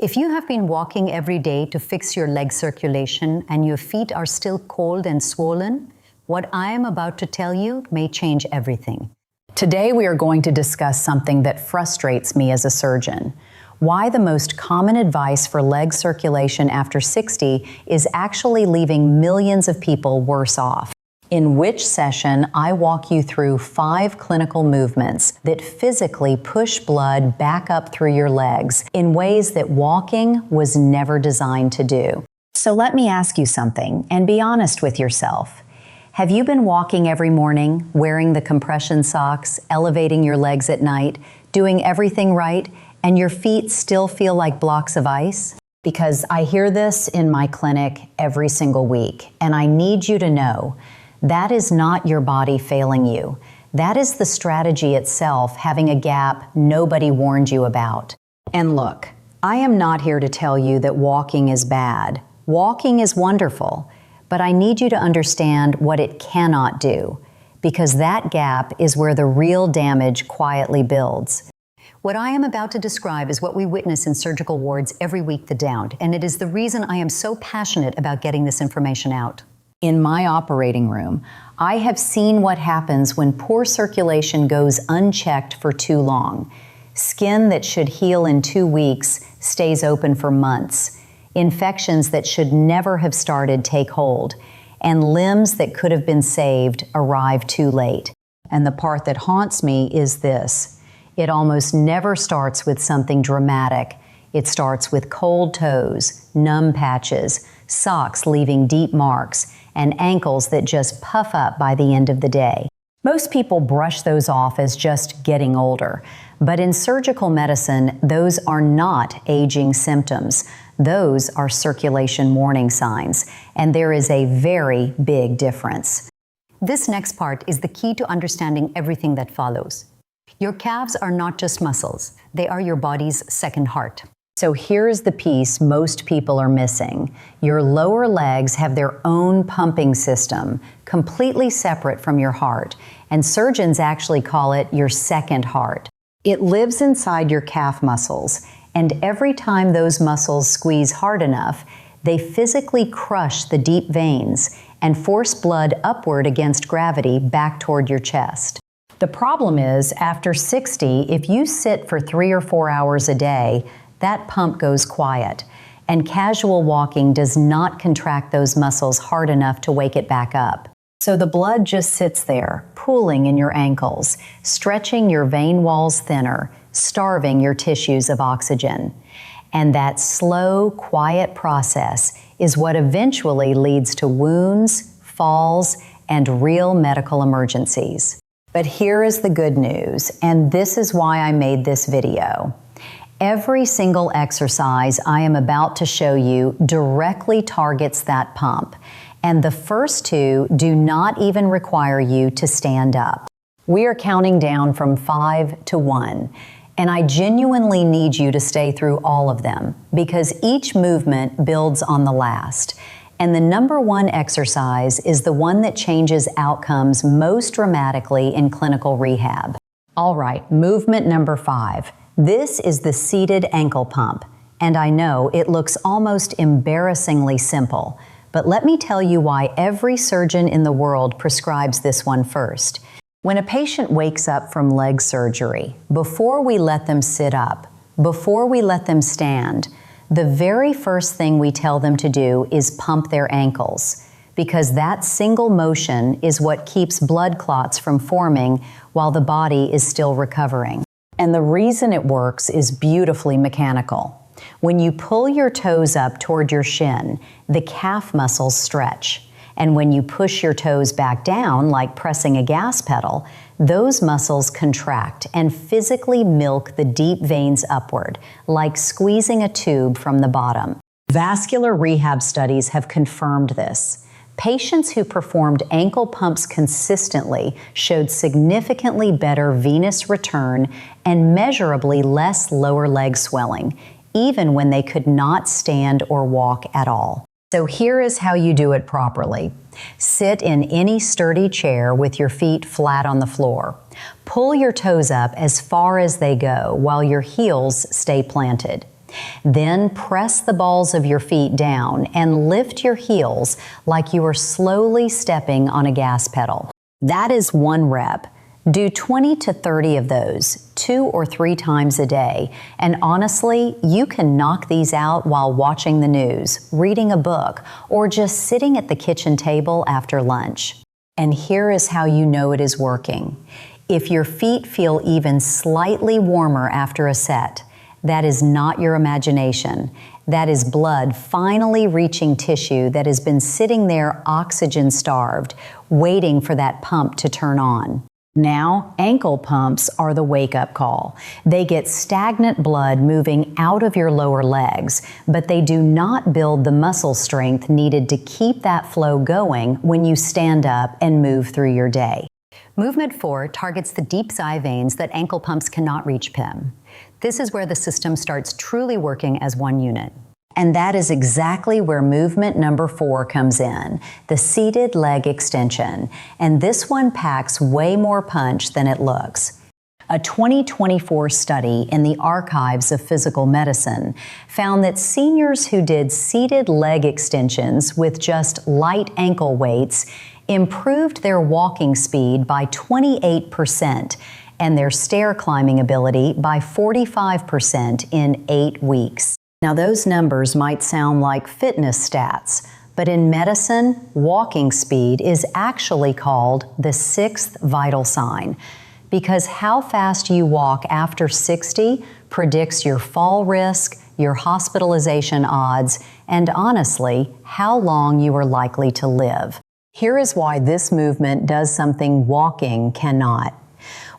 If you have been walking every day to fix your leg circulation and your feet are still cold and swollen, what I am about to tell you may change everything. Today we are going to discuss something that frustrates me as a surgeon. Why the most common advice for leg circulation after 60 is actually leaving millions of people worse off. In which session, I walk you through 5 clinical movements that physically push blood back up through your legs in ways that walking was never designed to do. So let me ask you something, and be honest with yourself. Have you been walking every morning, wearing the compression socks, elevating your legs at night, doing everything right, and your feet still feel like blocks of ice? Because I hear this in my clinic every single week, and I need you to know that is not your body failing you. That is the strategy itself having a gap nobody warned you about. And look, I am not here to tell you that walking is bad. Walking is wonderful, but I need you to understand what it cannot do, because that gap is where the real damage quietly builds. What I am about to describe is what we witness in surgical wards every week the downed, and it is the reason I am so passionate about getting this information out. In my operating room, I have seen what happens when poor circulation goes unchecked for too long. Skin that should heal in 2 weeks stays open for months. Infections that should never have started take hold. And limbs that could have been saved arrive too late. And the part that haunts me is this. It almost never starts with something dramatic. It starts with cold toes, numb patches, socks leaving deep marks, and ankles that just puff up by the end of the day. Most people brush those off as just getting older, but in surgical medicine, those are not aging symptoms. Those are circulation warning signs, and there is a very big difference. This next part is the key to understanding everything that follows. Your calves are not just muscles, they are your body's second heart. So here's the piece most people are missing. Your lower legs have their own pumping system, completely separate from your heart, and surgeons actually call it your second heart. It lives inside your calf muscles, and every time those muscles squeeze hard enough, they physically crush the deep veins and force blood upward against gravity back toward your chest. The problem is, after 60, if you sit for 3 or 4 hours a day, that pump goes quiet, and casual walking does not contract those muscles hard enough to wake it back up. So the blood just sits there, pooling in your ankles, stretching your vein walls thinner, starving your tissues of oxygen. And that slow, quiet process is what eventually leads to wounds, falls, and real medical emergencies. But here is the good news, and this is why I made this video. Every single exercise I am about to show you directly targets that pump, and the first 2 do not even require you to stand up. We are counting down from 5 to 1, and I genuinely need you to stay through all of them, because each movement builds on the last. And the number 1 exercise is the one that changes outcomes most dramatically in clinical rehab. All right, movement number 5. This is the seated ankle pump, and I know it looks almost embarrassingly simple, but let me tell you why every surgeon in the world prescribes this one first. When a patient wakes up from leg surgery, before we let them sit up, before we let them stand, the very first thing we tell them to do is pump their ankles, because that single motion is what keeps blood clots from forming while the body is still recovering. And the reason it works is beautifully mechanical. When you pull your toes up toward your shin, the calf muscles stretch. And when you push your toes back down, like pressing a gas pedal, those muscles contract and physically milk the deep veins upward, like squeezing a tube from the bottom. Vascular rehab studies have confirmed this. Patients who performed ankle pumps consistently showed significantly better venous return and measurably less lower leg swelling, even when they could not stand or walk at all. So here is how you do it properly. Sit in any sturdy chair with your feet flat on the floor. Pull your toes up as far as they go while your heels stay planted. Then press the balls of your feet down and lift your heels like you are slowly stepping on a gas pedal. That is 1 rep. Do 20 to 30 of those, 2 or 3 times a day. And honestly, you can knock these out while watching the news, reading a book, or just sitting at the kitchen table after lunch. And here is how you know it is working. If your feet feel even slightly warmer after a set, that is not your imagination. That is blood finally reaching tissue that has been sitting there oxygen-starved, waiting for that pump to turn on. Now, ankle pumps are the wake-up call. They get stagnant blood moving out of your lower legs, but they do not build the muscle strength needed to keep that flow going when you stand up and move through your day. Movement 4 targets the deep thigh veins that ankle pumps cannot reach, Pim. This is where the system starts truly working as one unit. And that is exactly where movement number 4 comes in, the seated leg extension. And this one packs way more punch than it looks. A 2024 study in the Archives of Physical Medicine found that seniors who did seated leg extensions with just light ankle weights improved their walking speed by 28% and their stair climbing ability by 45% in 8 weeks. Now, those numbers might sound like fitness stats, but in medicine, walking speed is actually called the 6th vital sign, because how fast you walk after 60 predicts your fall risk, your hospitalization odds, and honestly, how long you are likely to live. Here is why this movement does something walking cannot.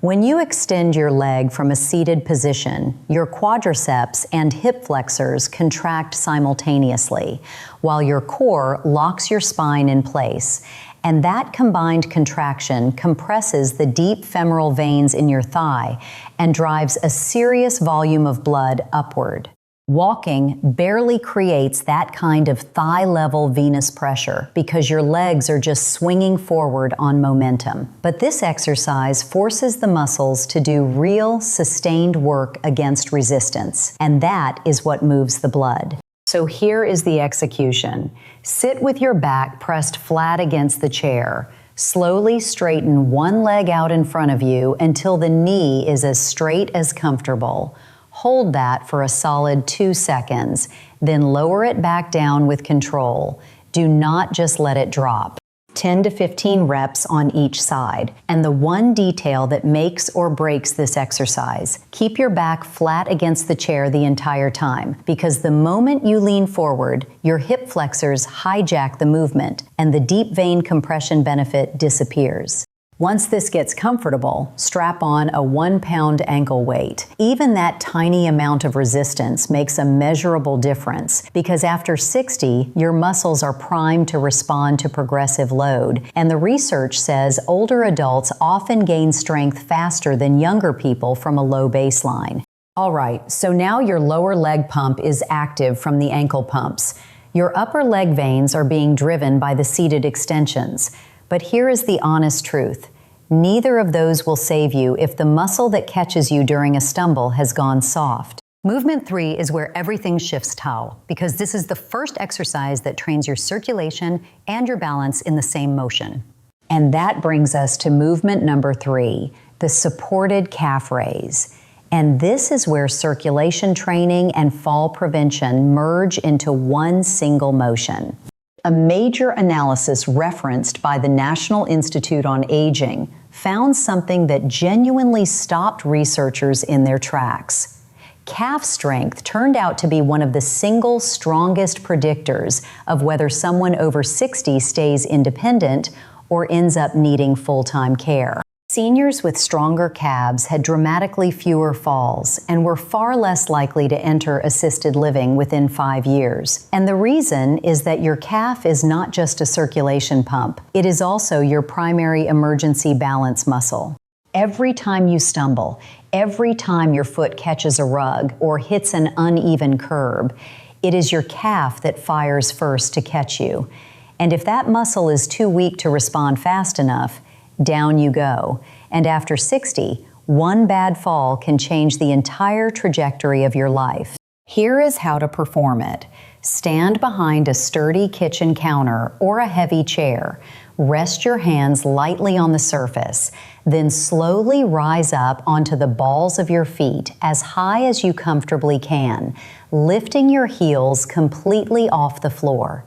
When you extend your leg from a seated position, your quadriceps and hip flexors contract simultaneously, while your core locks your spine in place. And that combined contraction compresses the deep femoral veins in your thigh and drives a serious volume of blood upward. Walking barely creates that kind of thigh-level venous pressure because your legs are just swinging forward on momentum. But this exercise forces the muscles to do real, sustained work against resistance, and that is what moves the blood. So here is the execution. Sit with your back pressed flat against the chair. Slowly straighten one leg out in front of you until the knee is as straight as comfortable. Hold that for a solid 2 seconds, then lower it back down with control. Do not just let it drop. 10 to 15 reps on each side. And the one detail that makes or breaks this exercise, keep your back flat against the chair the entire time, because the moment you lean forward, your hip flexors hijack the movement and the deep vein compression benefit disappears. Once this gets comfortable, strap on a 1-pound ankle weight. Even that tiny amount of resistance makes a measurable difference because after 60, your muscles are primed to respond to progressive load. And the research says older adults often gain strength faster than younger people from a low baseline. All right, so now your lower leg pump is active from the ankle pumps. Your upper leg veins are being driven by the seated extensions. But here is the honest truth. Neither of those will save you if the muscle that catches you during a stumble has gone soft. Movement 3 is where everything shifts tau, because this is the first exercise that trains your circulation and your balance in the same motion. And that brings us to movement number 3, the supported calf raise. And this is where circulation training and fall prevention merge into one single motion. A major analysis referenced by the National Institute on Aging found something that genuinely stopped researchers in their tracks. Calf strength turned out to be one of the single strongest predictors of whether someone over 60 stays independent or ends up needing full-time care. Seniors with stronger calves had dramatically fewer falls and were far less likely to enter assisted living within 5 years. And the reason is that your calf is not just a circulation pump. It is also your primary emergency balance muscle. Every time you stumble, every time your foot catches a rug or hits an uneven curb, it is your calf that fires first to catch you. And if that muscle is too weak to respond fast enough, down you go. And after 60, one bad fall can change the entire trajectory of your life. Here is how to perform it. Stand behind a sturdy kitchen counter or a heavy chair. Rest your hands lightly on the surface. Then slowly rise up onto the balls of your feet as high as you comfortably can, lifting your heels completely off the floor.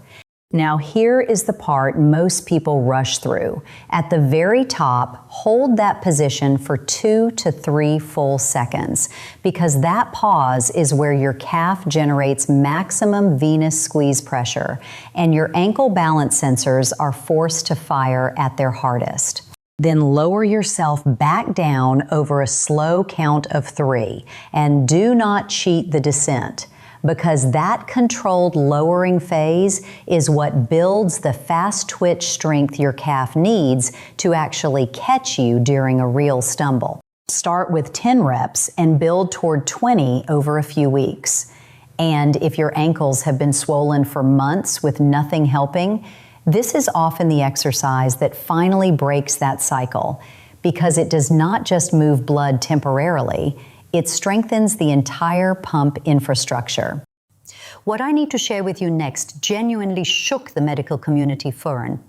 Now here is the part most people rush through. At the very top, hold that position for 2 to 3 full seconds, because that pause is where your calf generates maximum venous squeeze pressure, and your ankle balance sensors are forced to fire at their hardest. Then lower yourself back down over a slow count of 3, and do not cheat the descent, because that controlled lowering phase is what builds the fast twitch strength your calf needs to actually catch you during a real stumble. Start with 10 reps and build toward 20 over a few weeks. And if your ankles have been swollen for months with nothing helping, this is often the exercise that finally breaks that cycle, because it does not just move blood temporarily, it strengthens the entire pump infrastructure. What I need to share with you next genuinely shook the medical community, Fern.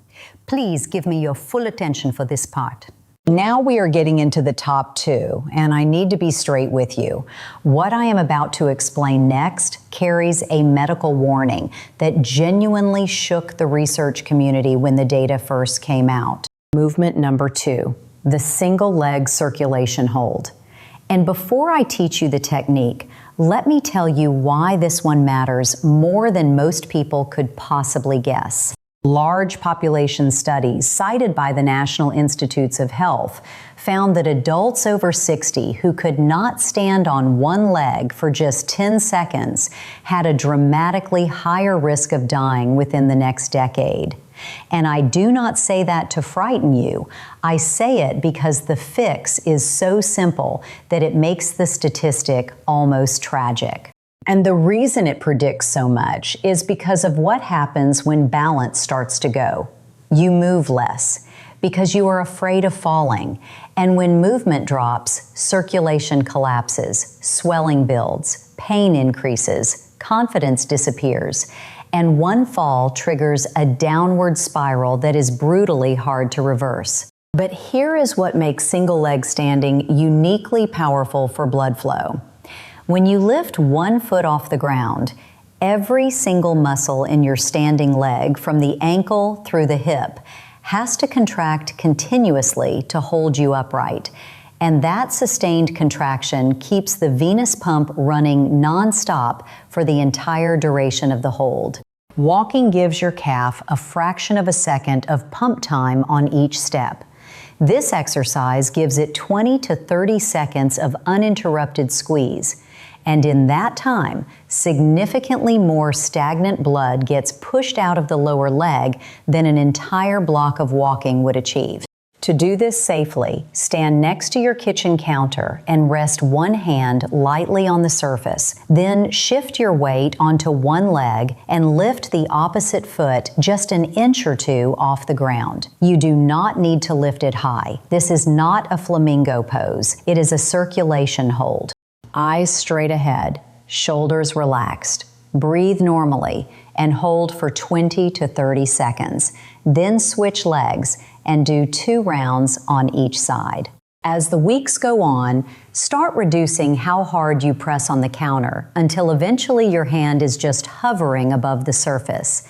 Please give me your full attention for this part. Now we are getting into the top 2, and I need to be straight with you. What I am about to explain next carries a medical warning that genuinely shook the research community when the data first came out. Movement number 2, the single leg circulation hold. And before I teach you the technique, let me tell you why this one matters more than most people could possibly guess. Large population studies cited by the National Institutes of Health found that adults over 60 who could not stand on one leg for just 10 seconds had a dramatically higher risk of dying within the next decade. And I do not say that to frighten you. I say it because the fix is so simple that it makes the statistic almost tragic. And the reason it predicts so much is because of what happens when balance starts to go. You move less because you are afraid of falling. And when movement drops, circulation collapses, swelling builds, pain increases, confidence disappears, and one fall triggers a downward spiral that is brutally hard to reverse. But here is what makes single leg standing uniquely powerful for blood flow. When you lift one foot off the ground, every single muscle in your standing leg, from the ankle through the hip, has to contract continuously to hold you upright. And that sustained contraction keeps the venous pump running nonstop for the entire duration of the hold. Walking gives your calf a fraction of a second of pump time on each step. This exercise gives it 20 to 30 seconds of uninterrupted squeeze. And in that time, significantly more stagnant blood gets pushed out of the lower leg than an entire block of walking would achieve. To do this safely, stand next to your kitchen counter and rest one hand lightly on the surface. Then shift your weight onto one leg and lift the opposite foot just an inch or 2 off the ground. You do not need to lift it high. This is not a flamingo pose. It is a circulation hold. Eyes straight ahead, shoulders relaxed. Breathe normally and hold for 20 to 30 seconds. Then switch legs and do 2 rounds on each side. As the weeks go on, start reducing how hard you press on the counter until eventually your hand is just hovering above the surface.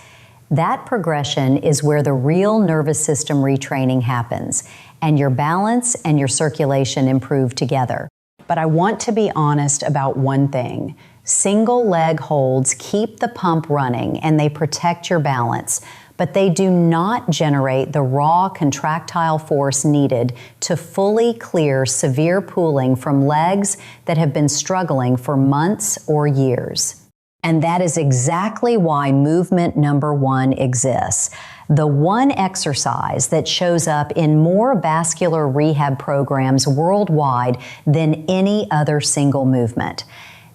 That progression is where the real nervous system retraining happens, and your balance and your circulation improve together. But I want to be honest about one thing. Single leg holds keep the pump running and they protect your balance, but they do not generate the raw contractile force needed to fully clear severe pooling from legs that have been struggling for months or years. And that is exactly why movement number 1 exists. The one exercise that shows up in more vascular rehab programs worldwide than any other single movement.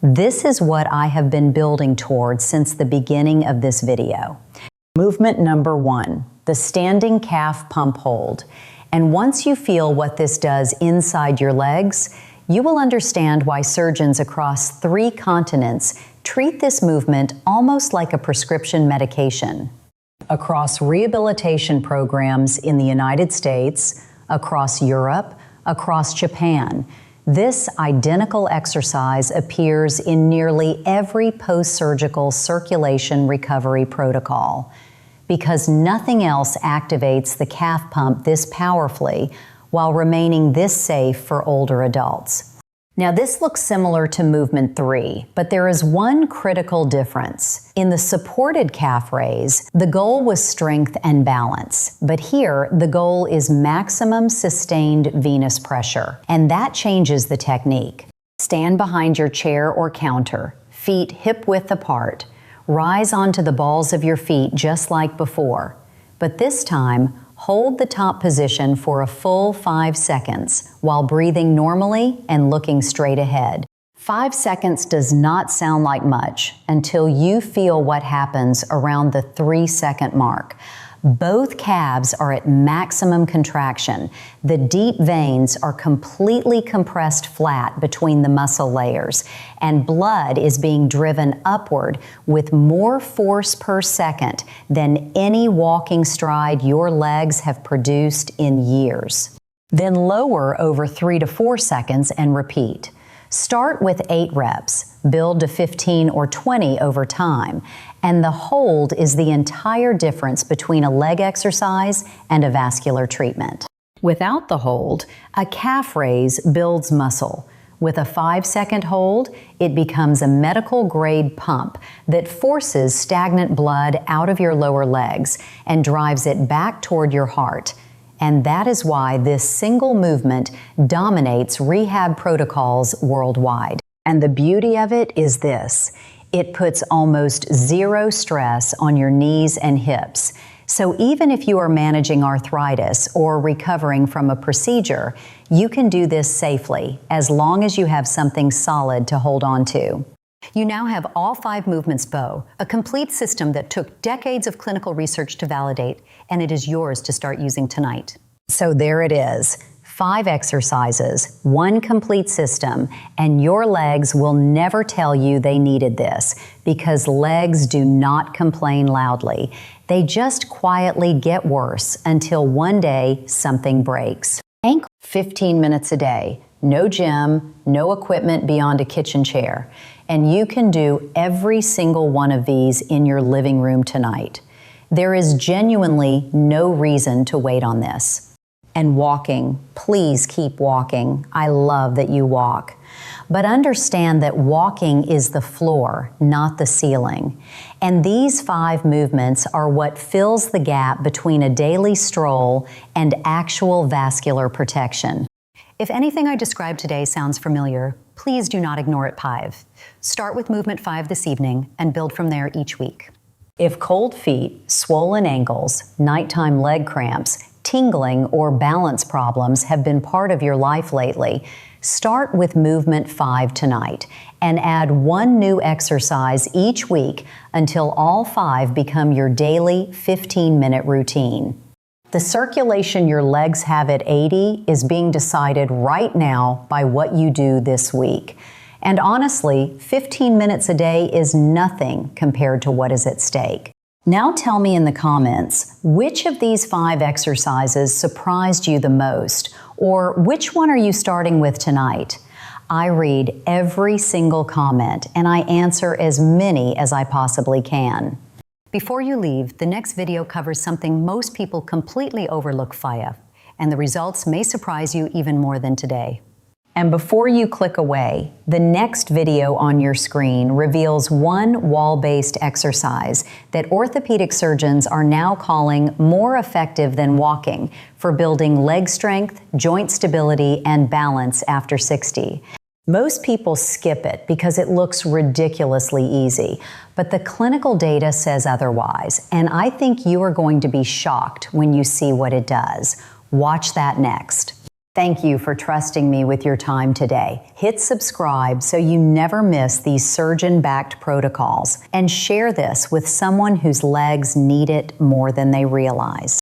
This is what I have been building towards since the beginning of this video. Movement number 1, the standing calf pump hold. And once you feel what this does inside your legs, you will understand why surgeons across 3 continents Treat this movement almost like a prescription medication. Across rehabilitation programs in the United States, across Europe, across Japan, this identical exercise appears in nearly every post-surgical circulation recovery protocol, because nothing else activates the calf pump this powerfully while remaining this safe for older adults. Now, this looks similar to movement 3, but there is one critical difference. In the supported calf raise, the goal was strength and balance, but here the goal is maximum sustained venous pressure, and that changes the technique. Stand behind your chair or counter, feet hip-width apart. Rise onto the balls of your feet just like before, but this time, hold the top position for a full 5 seconds while breathing normally and looking straight ahead. 5 seconds does not sound like much until you feel what happens around the 3-second mark. Both calves are at maximum contraction. The deep veins are completely compressed flat between the muscle layers, and blood is being driven upward with more force per second than any walking stride your legs have produced in years. Then lower over 3 to 4 seconds and repeat. Start with 8 reps, build to 15 or 20 over time, and the hold is the entire difference between a leg exercise and a vascular treatment. Without the hold, a calf raise builds muscle. With a 5-second hold, it becomes a medical-grade pump that forces stagnant blood out of your lower legs and drives it back toward your heart. And that is why this single movement dominates rehab protocols worldwide. And the beauty of it is this: it puts almost zero stress on your knees and hips. So even if you are managing arthritis or recovering from a procedure, you can do this safely as long as you have something solid to hold on to. You now have all 5 movements bow, a complete system that took decades of clinical research to validate, and it is yours to start using tonight. So there it is. 5 exercises, 1 complete system, and your legs will never tell you they needed this, because legs do not complain loudly. They just quietly get worse until one day something breaks. Ankle 15 minutes a day, no gym, no equipment beyond a kitchen chair, and you can do every single one of these in your living room tonight. There is genuinely no reason to wait on this. And walking, please keep walking. I love that you walk. But understand that walking is the floor, not the ceiling. And these 5 movements are what fills the gap between a daily stroll and actual vascular protection. If anything I described today sounds familiar, please do not ignore it, Pive. Start with movement 5 this evening and build from there each week. If cold feet, swollen ankles, nighttime leg cramps, tingling, or balance problems have been part of your life lately, start with movement 5 tonight and add 1 new exercise each week until all 5 become your daily 15-minute routine. The circulation your legs have at 80 is being decided right now by what you do this week. And honestly, 15 minutes a day is nothing compared to what is at stake. Now tell me in the comments, which of these 5 exercises surprised you the most, or which one are you starting with tonight? I read every single comment, and I answer as many as I possibly can. Before you leave, the next video covers something most people completely overlook, Faya, and the results may surprise you even more than today. And before you click away, the next video on your screen reveals 1 wall-based exercise that orthopedic surgeons are now calling more effective than walking for building leg strength, joint stability, and balance after 60. Most people skip it because it looks ridiculously easy, but the clinical data says otherwise, and I think you are going to be shocked when you see what it does. Watch that next. Thank you for trusting me with your time today. Hit subscribe so you never miss these surgeon-backed protocols, and share this with someone whose legs need it more than they realize.